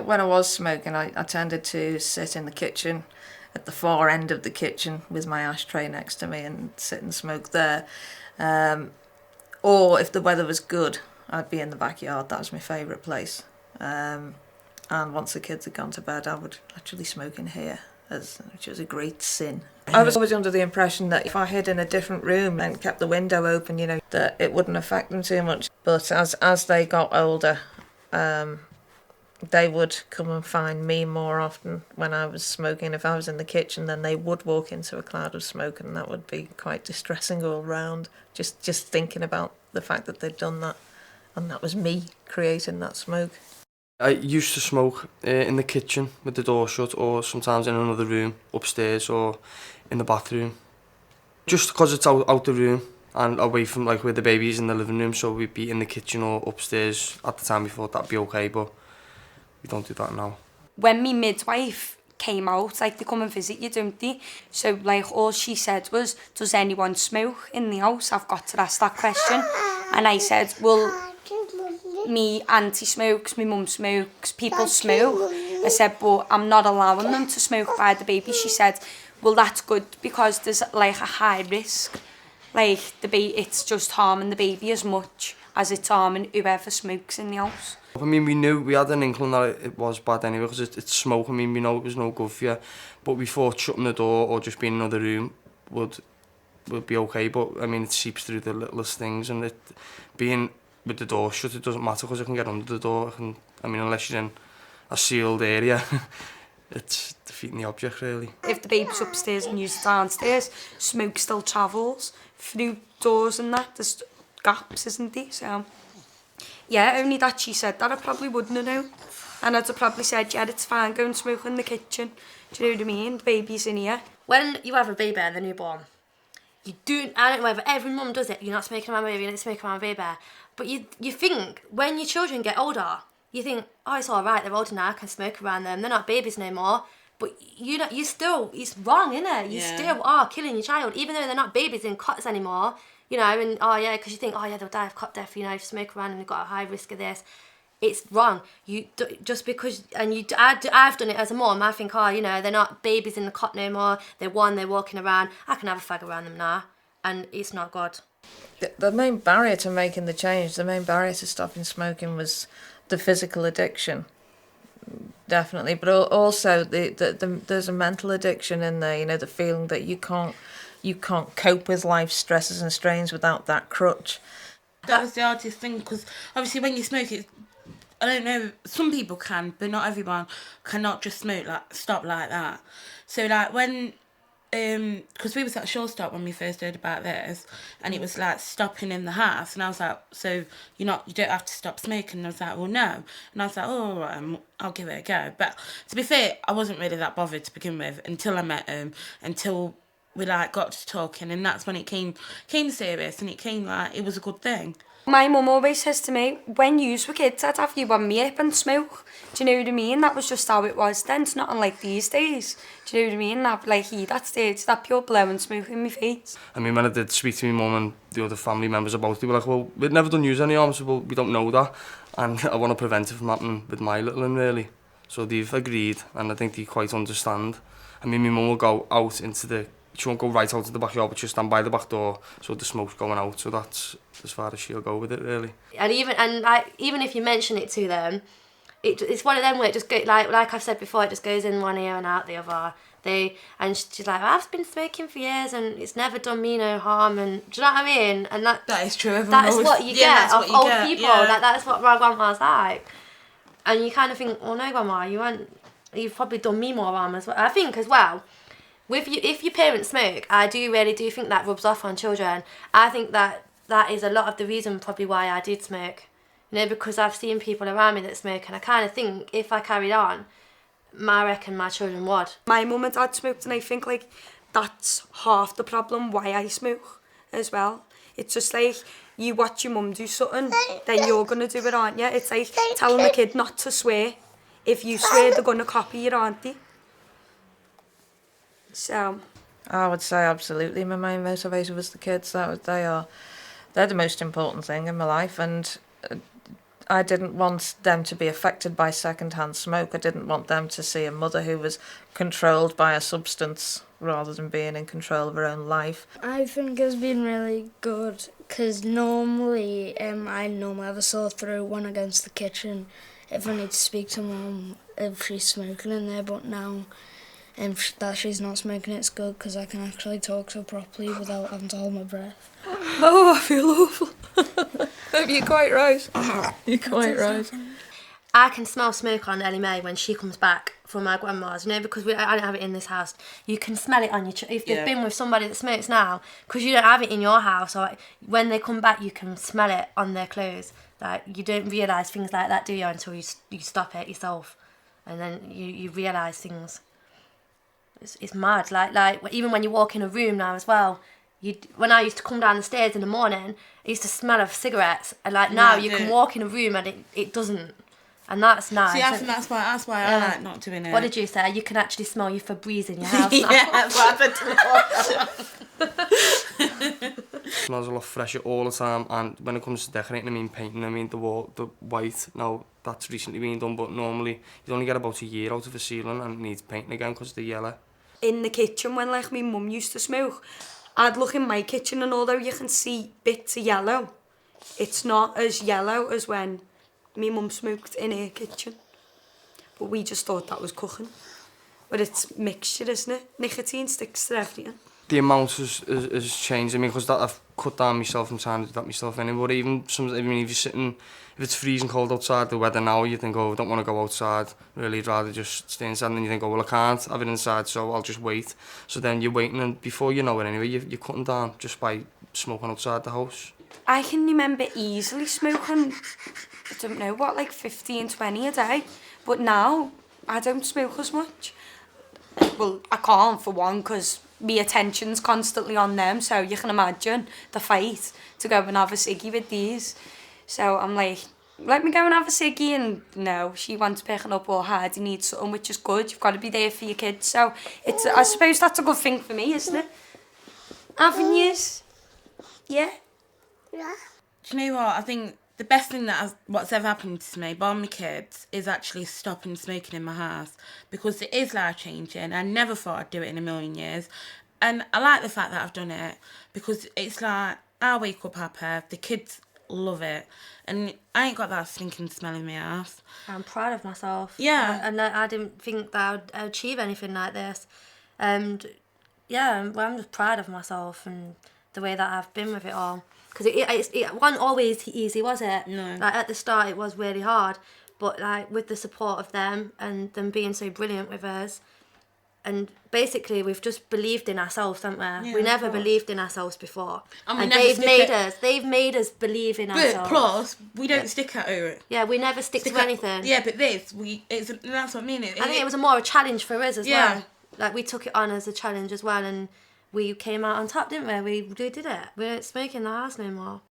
when I was smoking, I tended to sit in the kitchen, at the far end of the kitchen, with my ashtray next to me and sit and smoke there. Or if the weather was good, I'd be in the backyard. That was my favourite place. And once the kids had gone to bed, I would actually smoke in here, which was a great sin. I was always under the impression that if I hid in a different room and kept the window open, that it wouldn't affect them too much. But as they got older, they would come and find me more often when I was smoking. If I was in the kitchen, then they would walk into a cloud of smoke, and that would be quite distressing all round. Just thinking about the fact that they'd done that, and that was me creating that smoke. I used to smoke in the kitchen with the door shut, or sometimes in another room upstairs or in the bathroom. Just because it's out the room and away from like where the baby's in the living room, so we'd be in the kitchen or upstairs. At the time we thought that'd be okay, but we don't do that now. When me midwife came out, like they come and visit you, don't they? So like all she said was, does anyone smoke in the house? I've got to ask that question. And I said, well, me auntie smokes, my mum smokes, people smoke. I said, but I'm not allowing them to smoke by the baby. She said, well, that's good because there's like a high risk. Like it's just harming the baby as much as it's harming whoever smokes in the house. I mean, we had an inkling that it was bad anyway because it's smoke. I mean, we know it was no good for you, but we thought shutting the door or just being in another room would be okay. But I mean, it seeps through the littlest things, and it being with the door shut, it doesn't matter because it can get under the door. I mean, unless you're in a sealed area, it's defeating the object really. If the baby's upstairs and you're downstairs, smoke still travels through doors and that. There's gaps, isn't there? So yeah, only that she said that I probably wouldn't have known. And I'd have probably said, yeah, it's fine, go and smoke in the kitchen. Do you know what I mean? The baby's in here. When you have a baby and the newborn, I don't know whether every mum does it, you're not smoking around my baby, you're not smoking around my baby. But you think, when your children get older, you think, oh, it's all right, they're older now, I can smoke around them, they're not babies no more. But you still, it's wrong, innit? You still are killing your child, even though they're not babies in cots anymore. And oh yeah, because you think, oh yeah, they'll die of cot death, if you smoke around and they've got a high risk of this. It's wrong. Just because, and I've done it as a mum. I think, oh, they're not babies in the cot no more. They're walking around. I can have a fag around them now, and it's not good. The main barrier to making the change, the main barrier to stopping smoking was the physical addiction, definitely. But also there's a mental addiction in there. The feeling that you can't cope with life's stresses and strains without that crutch. That was the hardest thing, because obviously when you smoke, I don't know, some people can, but not everyone cannot just stop like that. So like when, because we was at Shore Stop when we first heard about this, and it was like stopping in the house, and I was like, so you don't have to stop smoking? And I was like, well, no. And I was like, oh, all right, I'll give it a go. But to be fair, I wasn't really that bothered to begin with until I met him, until we got to talking, and that's when it came serious, and it was a good thing. My mum always says to me, when you were kids, I'd have you on me up and smoke. Do you know what I mean? That was just how it was then. It's not unlike these days. Do you know what I mean? I'd that stage, that pure blow and smoke in my face. I mean, when I did speak to my mum and the other family members about it, they were like, well, we'd never done use any harm, so we don't know that, and I want to prevent it from happening with my little one, really. So they've agreed, and I think they quite understand. I mean, my mum will go out she won't go right out to the backyard, but she'll stand by the back door, so the smoke's going out. So that's as far as she'll go with it, really. And even if you mention it to them, it's one of them where it just goes, like I've said before, it just goes in one ear and out the other. And she's like, well, I've been smoking for years and it's never done me no harm. And do you know what I mean? And that is true. That's what you get of old people. Yeah. That's what my grandma's like. And you kind of think, oh no, grandma, you've probably done me more harm as well. I think as well, if your parents smoke, I really do think that rubs off on children. I think that is a lot of the reason probably why I did smoke. Because I've seen people around me that smoke, and I kind of think if I carried on, I reckon my children would. My mum and dad smoked, and I think that's half the problem why I smoke as well. It's just like you watch your mum do something, then you're going to do it, aren't you? It's like telling the kid not to swear. If you swear, they're going to copy you, aren't they? So I would say absolutely my main motivation was the kids. They're the most important thing in my life, and I didn't want them to be affected by secondhand smoke. I didn't want them to see a mother who was controlled by a substance rather than being in control of her own life. I think it's been really good because normally I normally have a sore throat when I go into the kitchen if I need to speak to Mum if she's smoking in there, but now that she's not smoking, it's good because I can actually talk to her properly without having to hold my breath. Oh, I feel awful. You're quite right. You're quite right. I can smell smoke on Ellie Mae when she comes back from my grandma's, you know, because I don't have it in this house. You can smell it on your if they've been with somebody that smokes now, because you don't have it in your house, or when they come back you can smell it on their clothes. Like, you don't realise things like that, do you, until you stop it yourself, and then you realise things. It's mad. Like even when you walk in a room now as well, when I used to come down the stairs in the morning, it used to smell of cigarettes, and like now you can walk in a room and it doesn't, and that's nice. See, I think that's why I like not doing it. What did you say? You can actually smell your Febreze in your house now. Yeah, that's what happened. Smells a lot fresher all the time, and when it comes to decorating, I mean painting, I mean the white, now that's recently been done, but normally you only get about a year out of a ceiling and it needs painting again because they're yellow. In the kitchen, when like my mum used to smoke, I'd look in my kitchen, and although you can see bits of yellow, it's not as yellow as when my mum smoked in her kitchen. But we just thought that was cooking. But it's mixture, isn't it? Nicotine sticks to everything. The amount has changed. I mean, because I've cut down myself and trying to do that myself anyway. But even if you're sitting, if it's freezing cold outside, the weather now, you think, oh, I don't want to go outside. Really, I'd rather just stay inside. And then you think, oh, well, I can't have it inside, so I'll just wait. So then you're waiting, and before you know it anyway, you're cutting down just by smoking outside the house. I can remember easily smoking, I don't know what, like 15, 20 a day. But now, I don't smoke as much. Well, I can't, for one, because my attention's constantly on them, so you can imagine the fight to go and have a ciggy with these. So I'm like, let me go and have a ciggy, and no, she wants picking up all hard, you need something, which is good. You've got to be there for your kids, so I suppose that's a good thing for me, isn't it? Avenues? Yeah? Yeah. Do you know what? I think the best thing what's ever happened to me, by my kids, is actually stopping smoking in my house, because it is life-changing. I never thought I'd do it in a million years. And I like the fact that I've done it, because it's like, I wake up happy, the kids love it, and I ain't got that stinking smell in my house. I'm proud of myself. Yeah. And I didn't think that I'd achieve anything like this. And yeah, well, I'm just proud of myself and the way that I've been with it all. Because it wasn't always easy, was it? No. Like, at the start, it was really hard. But like, with the support of them and them being so brilliant with us, and basically we've just believed in ourselves, haven't we? Yeah, we never believed in ourselves before. And they've made us believe in ourselves. But plus, we don't stick at it. Yeah, we never stick to anything. Yeah, but that's what I mean. I think it was more a challenge for us as Yeah. well. Like, we took it on as a challenge as well, and we came out on top, didn't we? We did it. We don't smoke in the house no more.